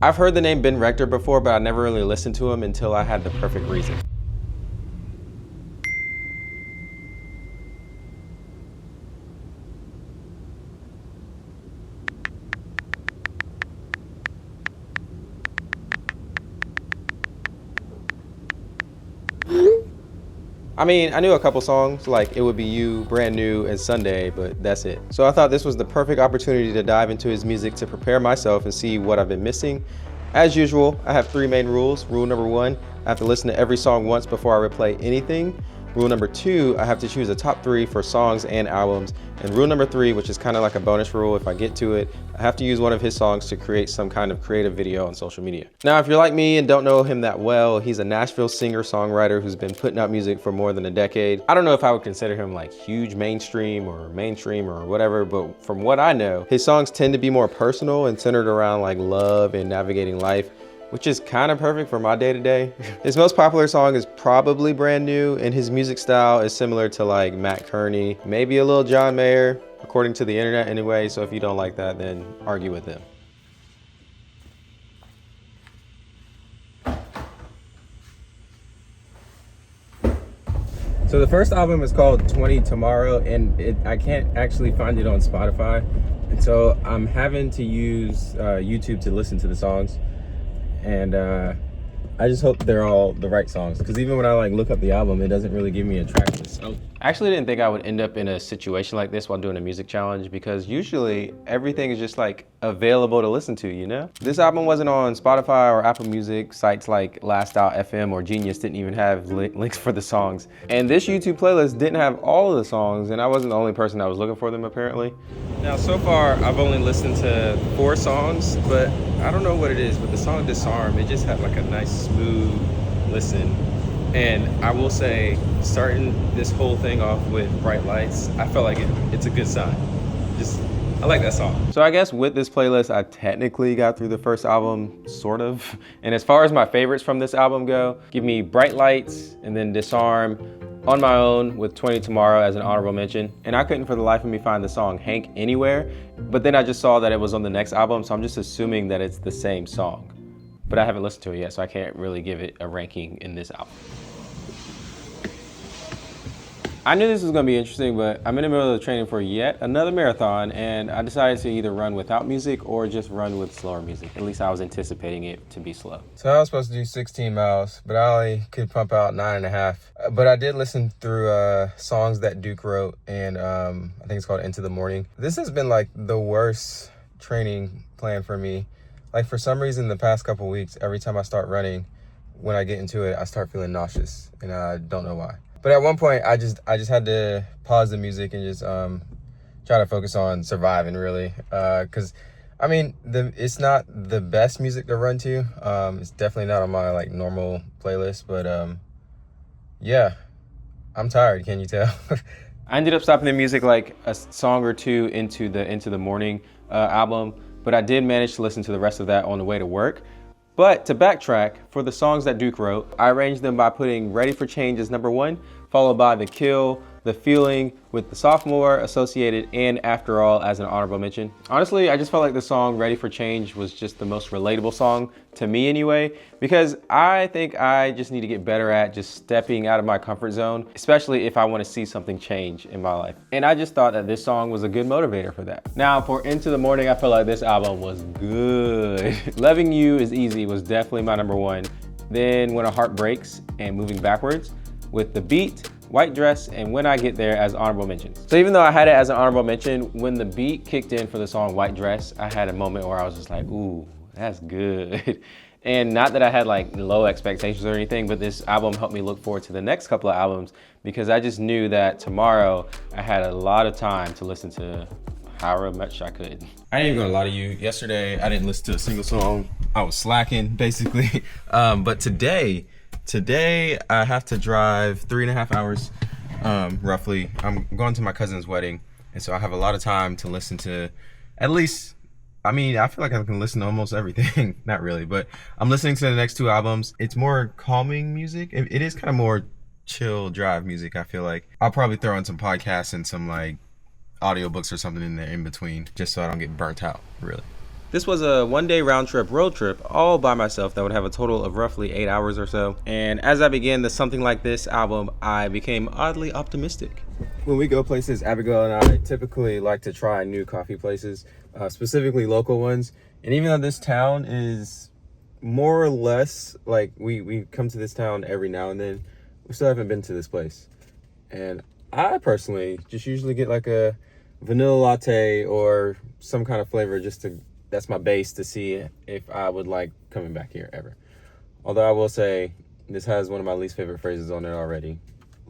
I've heard the name Ben Rector before, but I never really listened to him until I had the perfect reason. I mean, I knew a couple songs like It Would Be You, Brand New, and Sunday, but that's it. So I thought this was the perfect opportunity to dive into his music to prepare myself and see what I've been missing. As usual, I have 3 main rules. Rule number 1, I have to listen to every song once before I replay anything. Rule number 2, I have to choose a top 3 for songs and albums. And rule number 3, which is kind of like a bonus rule if I get to it, I have to use one of his songs to create some kind of creative video on social media. Now, if you're like me and don't know him that well, he's a Nashville singer-songwriter who's been putting out music for more than a decade. I don't know if I would consider him like huge mainstream or whatever, but from what I know, his songs tend to be more personal and centered around like love and navigating life, which is kind of perfect for my day-to-day. His most popular song is probably Brand New, and his music style is similar to like Matt Kearney, maybe a little John Mayer, according to the internet anyway, so if you don't like that, then argue with him. So the first album is called 20 Tomorrow, and I can't actually find it on Spotify, and so I'm having to use YouTube to listen to the songs. And I just hope they're all the right songs, because even when I like look up the album, it doesn't really give me a track list. So I actually didn't think I would end up in a situation like this while doing a music challenge, because usually everything is just like available to listen to, you know? This album wasn't on Spotify or Apple Music. Sites like Last.fm or Genius didn't even have links for the songs. And this YouTube playlist didn't have all of the songs, and I wasn't the only person that was looking for them apparently. Now, so far, I've only listened to 4 songs, but I don't know what it is, but the song Disarm, it just had like a nice smooth listen. And I will say, starting this whole thing off with Bright Lights, I felt like it's a good sign. I like that song. So I guess with this playlist, I technically got through the first album, sort of. And as far as my favorites from this album go, give me Bright Lights and then Disarm, On My Own with 20 Tomorrow as an honorable mention. And I couldn't for the life of me find the song Hank anywhere, but then I just saw that it was on the next album, so I'm just assuming that it's the same song. But I haven't listened to it yet, so I can't really give it a ranking in this album. I knew this was gonna be interesting, but I'm in the middle of training for yet another marathon, and I decided to either run without music or just run with slower music. At least I was anticipating it to be slow. So I was supposed to do 16 miles, but I only could pump out 9.5. But I did listen through songs that Duke wrote, and I think it's called Into the Morning. This has been like the worst training plan for me. Like for some reason, the past couple weeks, every time I start running, when I get into it, I start feeling nauseous, and I don't know why. But at one point, I just had to pause the music and just try to focus on surviving, really. Because, I mean, it's not the best music to run to. It's definitely not on my like normal playlist. But yeah, I'm tired. Can you tell? I ended up stopping the music like a song or two into the Morning album, but I did manage to listen to the rest of that on the way to work. But to backtrack, for the songs that Duke wrote, I arranged them by putting Ready for Change as number 1, followed by The Kill, The Feeling with The Sophomore, Associated, and After All as an honorable mention. Honestly, I just felt like the song Ready for Change was just the most relatable song, to me anyway, because I think I just need to get better at just stepping out of my comfort zone, especially if I want to see something change in my life. And I just thought that this song was a good motivator for that. Now, for Into the Morning, I feel like this album was good. Loving You Is Easy was definitely my number 1. Then When a Heart Breaks and Moving Backwards, with The Beat, White Dress, and When I Get There as honorable mentions. So even though I had it as an honorable mention, when the beat kicked in for the song White Dress, I had a moment where I was just like, ooh, that's good. And not that I had like low expectations or anything, but this album helped me look forward to the next couple of albums, because I just knew that tomorrow I had a lot of time to listen to however much I could. I ain't even gonna lie to you, yesterday I didn't listen to a single song. I was slacking basically. But today I have to drive 3.5 hours, roughly. I'm going to my cousin's wedding, and so I have a lot of time to listen to at least, I mean, I feel like I can listen to almost everything. Not really, but I'm listening to the next 2 albums. It's more calming music. It is kind of more chill drive music, I feel like. I'll probably throw in some podcasts and some like audiobooks or something in there in between, just so I don't get burnt out, really. This was a one-day round-trip road trip all by myself that would have a total of roughly 8 hours or so. And as I began the Something Like This album, I became oddly optimistic. When we go places, Abigail and I typically like to try new coffee places, specifically local ones. And even though this town is more or less like we come to this town every now and then, we still haven't been to this place. And I personally just usually get like a vanilla latte or some kind of flavor that's my base to see if I would like coming back here ever. Although I will say this has one of my least favorite phrases on it already.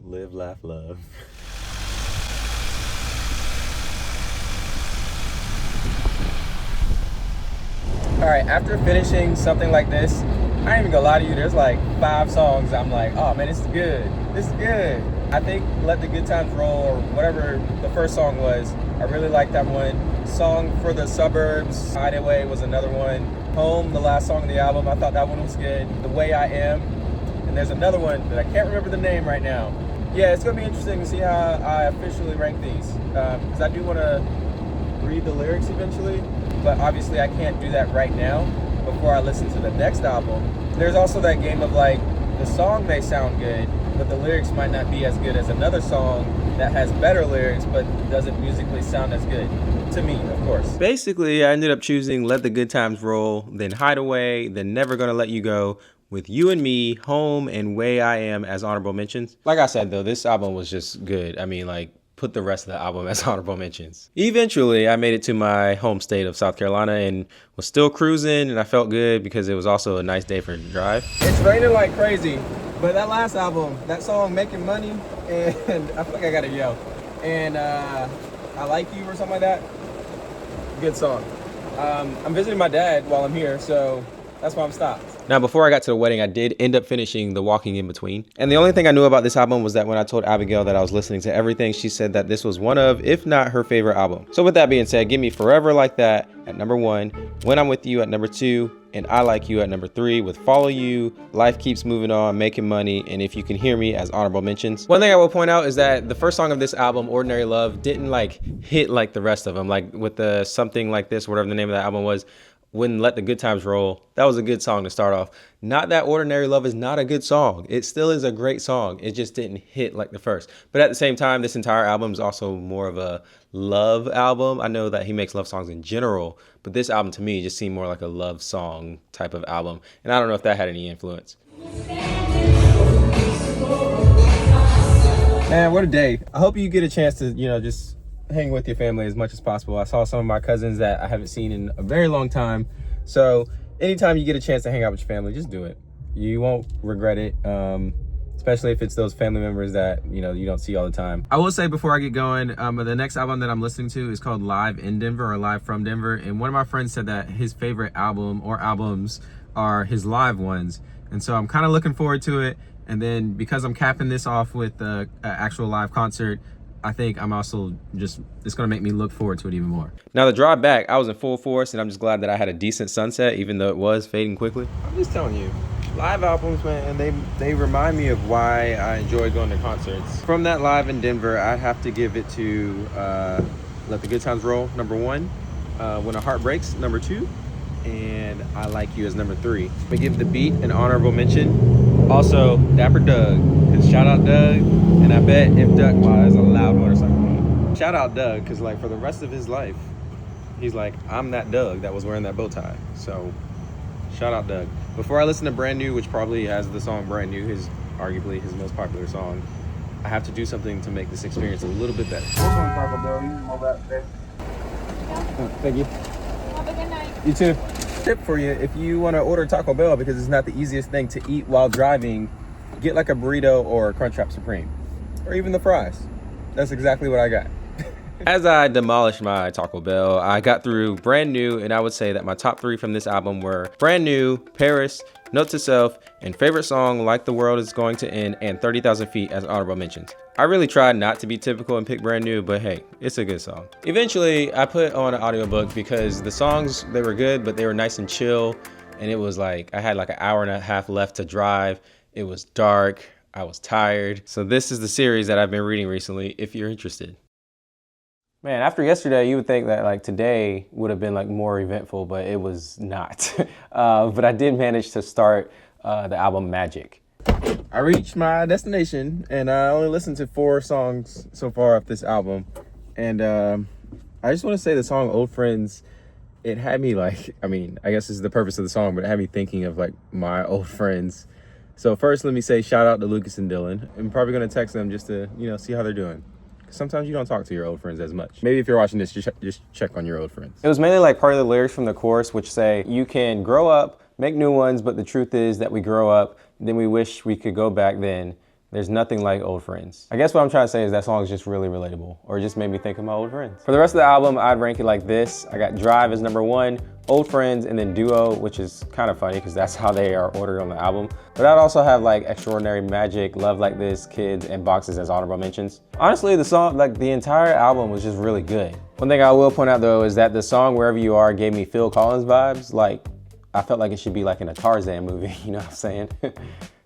Live, laugh, love. All right, after finishing Something Like This, I ain't even gonna lie to you, there's like 5 songs I'm like, oh man, this is good. This is good. I think Let the Good Times Roll, or whatever the first song was, I really like that one. Song for the Suburbs, Hideaway was another one. Home, the last song of the album, I thought that one was good. The Way I Am. And there's another one that I can't remember the name right now. Yeah, it's gonna be interesting to see how I officially rank these. Because I do wanna read the lyrics eventually, but obviously I can't do that right now before I listen to the next album. There's also that game of like, the song may sound good, but the lyrics might not be as good as another song that has better lyrics but doesn't musically sound as good. To me, of course. Basically, I ended up choosing Let the Good Times Roll, then Hideaway, then Never Gonna Let You Go, with You and Me, Home, and Way I Am as honorable mentions. Like I said though, this album was just good. I mean, like, put the rest of the album as honorable mentions. Eventually, I made it to my home state of South Carolina and was still cruising, and I felt good because it was also a nice day for a drive. It's raining like crazy, but that last album, that song Making Money, and I feel like I gotta yell, and I Like You or something like that, good song. I'm visiting my dad while I'm here, so that's why I'm stopped. Now, before I got to the wedding, I did end up finishing the Walking in Between. And the only thing I knew about this album was that when I told Abigail that I was listening to everything, she said that this was one of, if not her favorite album. So with that being said, give me Forever Like That at number 1, When I'm With You at number 2, and I Like You at number 3, with Follow You, Life Keeps Moving On, Making Money, and If You Can Hear Me as honorable mentions. One thing I will point out is that the first song of this album, Ordinary Love, didn't like hit like the rest of them. Like with the Something Like This, whatever the name of that album was, When Let the Good Times Roll, that was a good song to start off. Not that Ordinary Love is not a good song. It still is a great song. It just didn't hit like the first. But at the same time, this entire album is also more of a love album. I know that he makes love songs in general, but this album to me just seemed more like a love song type of album. And I don't know if that had any influence. Man, what a day. I hope you get a chance to, just hang with your family as much as possible. I saw some of my cousins that I haven't seen in a very long time. So anytime you get a chance to hang out with your family, just do it. You won't regret it, especially if it's those family members that you don't see all the time. I will say before I get going, the next album that I'm listening to is called Live in Denver, or Live from Denver. And one of my friends said that his favorite album or albums are his live ones. And so I'm kind of looking forward to it. And then because I'm capping this off with the actual live concert, I think I'm also it's gonna make me look forward to it even more. Now the drive back, I was in full force, and I'm just glad that I had a decent sunset, even though it was fading quickly. I'm just telling you, live albums, man, they remind me of why I enjoy going to concerts. From that live in Denver, I have to give it to Let the Good Times Roll, number 1, When a Heart Breaks, number 2, and I Like You as number 3. We give The Beat an honorable mention. Also, Dapper Doug, because shout out Doug, and I bet if Doug, wow, that's a loud motorcycle. Shout out Doug, because like for the rest of his life, he's like, I'm that Doug that was wearing that bow tie. So, shout out Doug. Before I listen to Brand New, which probably has the song Brand New, arguably his most popular song, I have to do something to make this experience a little bit better. Thank you. Have a good night. You too. Tip for you, if you want to order Taco Bell, because it's not the easiest thing to eat while driving, get like a burrito or a Crunchwrap Supreme, or even the fries. That's exactly what I got. As I demolished my Taco Bell, I got through Brand New, and I would say that my top 3 from this album were Brand New, Paris, Note to Self, and favorite song Like the World Is Going to End, and 30,000 Feet as honorable mentions. I really tried not to be typical and pick Brand New, but hey, it's a good song. Eventually, I put on an audiobook because the songs, they were good, but they were nice and chill, and it was like, I had like an hour and a half left to drive. It was dark, I was tired. So this is the series that I've been reading recently, if you're interested. Man, after yesterday, you would think that like today would have been like more eventful, but it was not. But I did manage to start the album Magic. I reached my destination and I only listened to 4 songs so far off this album. And I just want to say the song Old Friends, it had me like, I mean, I guess this is the purpose of the song, but it had me thinking of like my old friends. So first, let me say shout out to Lucas and Dylan. I'm probably going to text them just to, see how they're doing. Sometimes you don't talk to your old friends as much. Maybe if you're watching this, just check on your old friends. It was mainly like part of the lyrics from the chorus, which say, you can grow up, make new ones, but the truth is that we grow up, then we wish we could go back then. There's nothing like old friends. I guess what I'm trying to say is that song is just really relatable, or it just made me think of my old friends. For the rest of the album, I'd rank it like this. I got Drive as number 1, Old Friends, and then Duo, which is kind of funny because that's how they are ordered on the album. But I'd also have like Extraordinary, Magic, Love Like This, Kids, and Boxes as honorable mentions. Honestly, the song, like the entire album was just really good. One thing I will point out though is that the song Wherever You Are gave me Phil Collins vibes. Like, I felt like it should be like in a Tarzan movie, you know what I'm saying?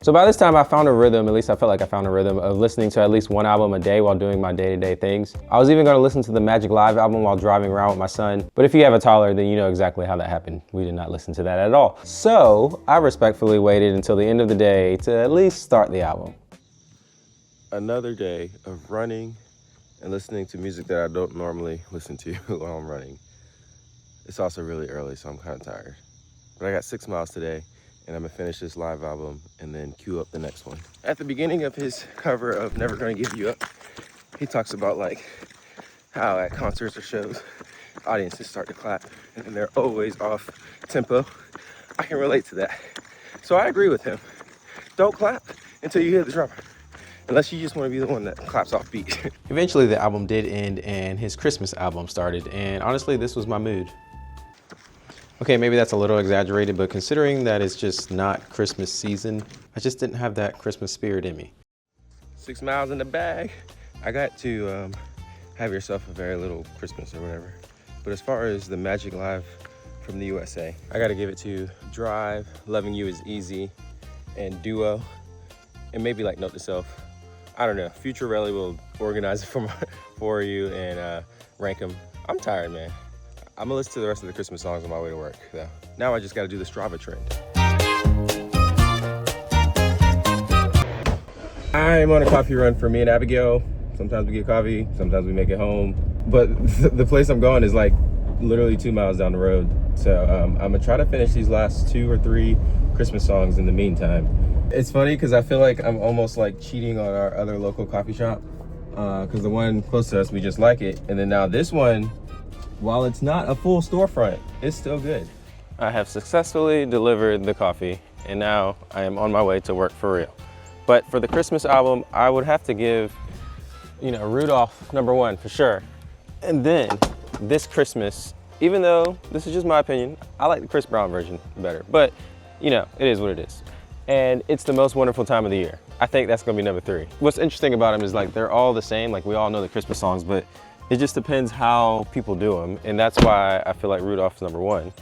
So by this time I found a rhythm, at least I felt like I found a rhythm of listening to at least 1 album a day while doing my day-to-day things. I was even gonna listen to the Magic Live album while driving around with my son, but if you have a toddler, then you know exactly how that happened. We did not listen to that at all. So I respectfully waited until the end of the day to at least start the album. Another day of running and listening to music that I don't normally listen to while I'm running. It's also really early, so I'm kind of tired. But I got 6 miles today, and I'm gonna finish this live album and then cue up the next one. At the beginning of his cover of Never Gonna Give You Up, he talks about like how at concerts or shows, audiences start to clap and they're always off tempo. I can relate to that. So I agree with him. Don't clap until you hear the drummer, unless you just wanna be the one that claps off beat. Eventually the album did end and his Christmas album started, and honestly, this was my mood. Okay, maybe that's a little exaggerated, but considering that it's just not Christmas season, I just didn't have that Christmas spirit in me. 6 miles in the bag. I got to have yourself a very little Christmas or whatever. But as far as the Magic Live from the USA, I gotta give it to Drive, Loving You Is Easy, and Duo, and maybe like Note to Self. I don't know, future Relly will organize it for you and rank them. I'm tired, man. I'm gonna listen to the rest of the Christmas songs on my way to work, though. Now I just gotta do the Strava trend. I'm on a coffee run for me and Abigail. Sometimes we get coffee, sometimes we make it home. But the place I'm going is like literally 2 miles down the road. So I'm gonna try to finish these last 2 or 3 Christmas songs in the meantime. It's funny because I feel like I'm almost like cheating on our other local coffee shop. Because the one close to us, we just like it. And then now this one, while it's not a full storefront, it's still good. I have successfully delivered the coffee, and now I am on my way to work for real. But for the Christmas album, I would have to give, Rudolph number 1 for sure. And then this Christmas, even though this is just my opinion, I like the Chris Brown version better, but it is what it is. And it's the most wonderful time of the year. I think that's gonna be number 3. What's interesting about them is like, they're all the same. Like we all know the Christmas songs, but it just depends how people do them. And that's why I feel like Rudolph's number 1,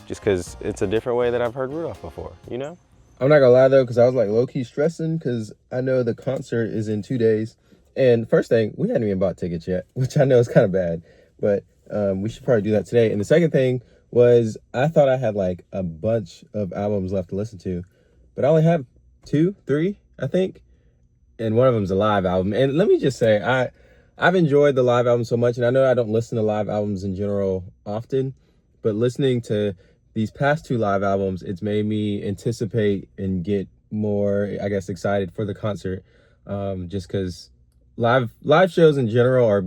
just because it's a different way that I've heard Rudolph before, I'm not gonna lie though, because I was like low-key stressing because I know the concert is in 2 days. And first thing, we hadn't even bought tickets yet, which I know is kind of bad, but we should probably do that today. And the second thing was I thought I had like a bunch of albums left to listen to, but I only have 2, 3, I think. And one of them's a live album. And let me just say, I've enjoyed the live album so much, and I know I don't listen to live albums in general often, but listening to these past 2 live albums, it's made me anticipate and get more, I guess, excited for the concert. Just because live shows in general are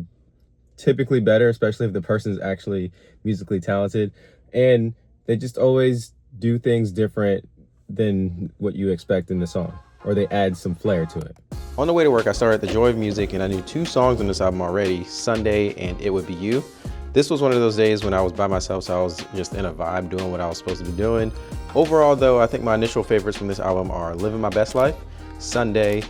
typically better, especially if the person's actually musically talented, and they just always do things different than what you expect in the song, or they add some flair to it. On the way to work, I started The Joy of Music, and I knew 2 songs on this album already, Sunday and It Would Be You. This was one of those days when I was by myself, so I was just in a vibe doing what I was supposed to be doing. Overall though, I think my initial favorites from this album are Living My Best Life, Sunday,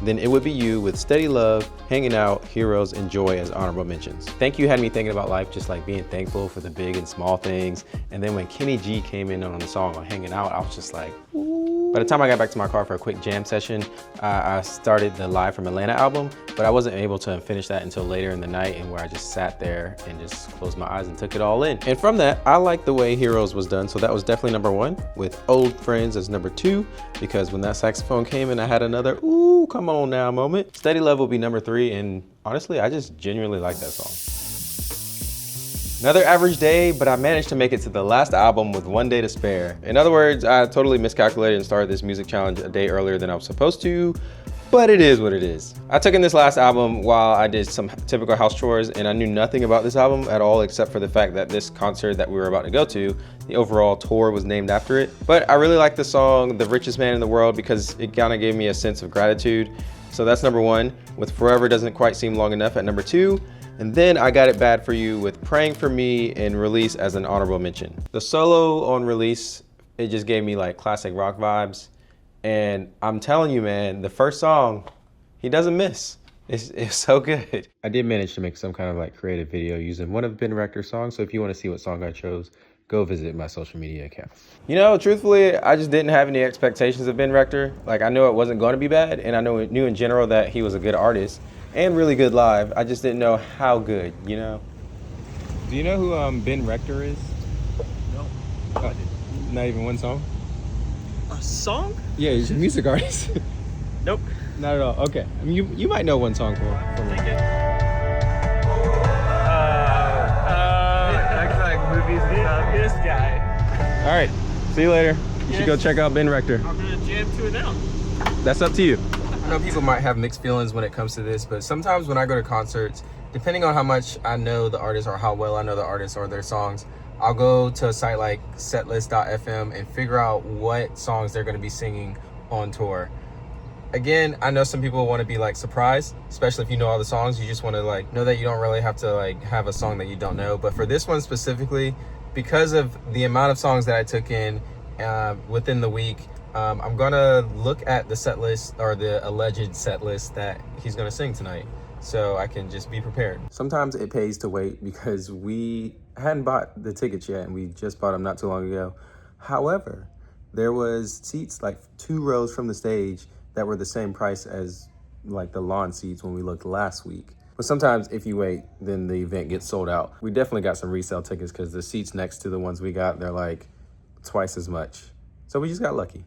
then It Would Be You with Steady Love, Hanging Out, Heroes, and Joy as honorable mentions. Thank You had me thinking about life, just like being thankful for the big and small things. And then when Kenny G came in on the song on Hanging Out, I was just like, ooh. By the time I got back to my car for a quick jam session, I started the Live from Atlanta album, but I wasn't able to finish that until later in the night, and where I just sat there and just closed my eyes and took it all in. And from that, I liked the way Heroes was done, so that was definitely number 1, with Old Friends as number 2, because when that saxophone came in, I had another, ooh, come on now moment. Steady Love will be number 3, and honestly, I just genuinely like that song. Another average day, but I managed to make it to the last album with 1 day to spare. In other words, I totally miscalculated and started this music challenge a day earlier than I was supposed to, but it is what it is. I took in this last album while I did some typical house chores, and I knew nothing about this album at all except for the fact that this concert that we were about to go to, the overall tour was named after it. But I really like the song, The Richest Man in the World, because it kind of gave me a sense of gratitude. So that's number 1, with Forever Doesn't Quite Seem Long Enough at number 2. And then I Got It Bad For You with Praying For Me and Release as an honorable mention. The solo on Release, it just gave me like classic rock vibes. And I'm telling you, man, the first song, he doesn't miss. It's so good. I did manage to make some kind of like creative video using one of Ben Rector's songs. So if you want to see what song I chose, go visit my social media accounts. You know, truthfully, I just didn't have any expectations of Ben Rector. Like, I knew it wasn't going to be bad, and I knew in general that he was a good artist and really good live. I just didn't know how good, you know? Do you know who Ben Rector is? No. Not even one song? A song? Yeah, he's a music artist. Nope. Not at all. Okay. I mean, you might know one song for me. Take it. Like movies and stuff. This guy. All right. See you later. You should go check out Ben Rector. I'm gonna jam to it now. That's up to you. I know people might have mixed feelings when it comes to this, but sometimes when I go to concerts, depending on how much I know the artist or how well I know the artist or their songs, I'll go to a site like setlist.fm and figure out what songs they're going to be singing on tour. Again, I know some people want to be like surprised, especially if you know all the songs. You just want to like know that you don't really have to like have a song that you don't know. But for this one specifically, because of the amount of songs that I took in within the week, I'm gonna look at the set list, or the alleged set list that he's gonna sing tonight, so I can just be prepared. Sometimes it pays to wait because we hadn't bought the tickets yet, and we just bought them not too long ago. However, there was seats like 2 rows from the stage that were the same price as like the lawn seats when we looked last week. But sometimes if you wait, then the event gets sold out. We definitely got some resale tickets because the seats next to the ones we got, they're like twice as much. So we just got lucky.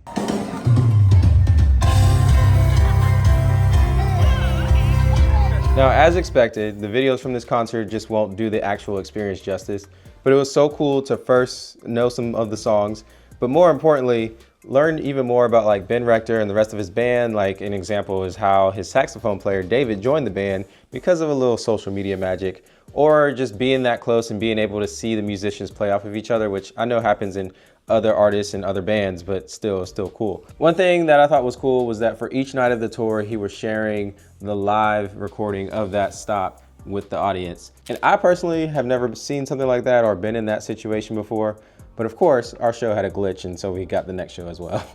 Now, as expected, the videos from this concert just won't do the actual experience justice, but it was so cool to first know some of the songs, but more importantly, learn even more about like Ben Rector and the rest of his band. Like an example is how his saxophone player, David, joined the band because of a little social media magic, or just being that close and being able to see the musicians play off of each other, which I know happens in other artists and other bands, but still cool. One thing that I thought was cool was that for each night of the tour, he was sharing the live recording of that stop with the audience. And I personally have never seen something like that or been in that situation before, but of course, our show had a glitch, and so we got the next show as well.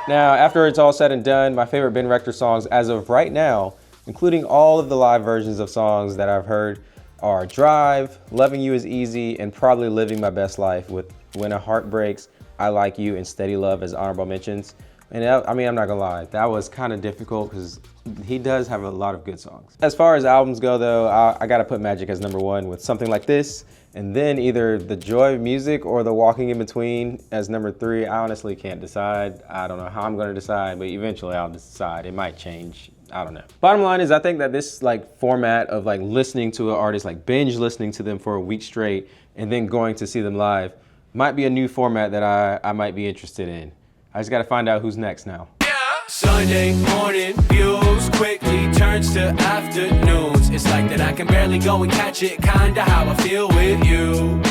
Now, after it's all said and done, my favorite Ben Rector songs as of right now, including all of the live versions of songs that I've heard, are Drive, Loving You Is Easy, and probably Living My Best Life, with When a Heart Breaks, I Like You, and Steady Love as honorable mentions. And I mean, I'm not gonna lie, that was kind of difficult because he does have a lot of good songs. As far as albums go though, I gotta put Magic as number 1 with Something Like This, and then either The Joy of Music or The Walking in Between as number 3. I honestly can't decide. I don't know how I'm gonna decide, but eventually I'll decide. It might change. I don't know. Bottom line is I think that this like format of like listening to an artist, like binge listening to them for a week straight and then going to see them live might be a new format that I might be interested in. I just gotta find out who's next now. Sunday morning views quickly turns to afternoons. It's like that I can barely go and catch it, kinda how I feel with you.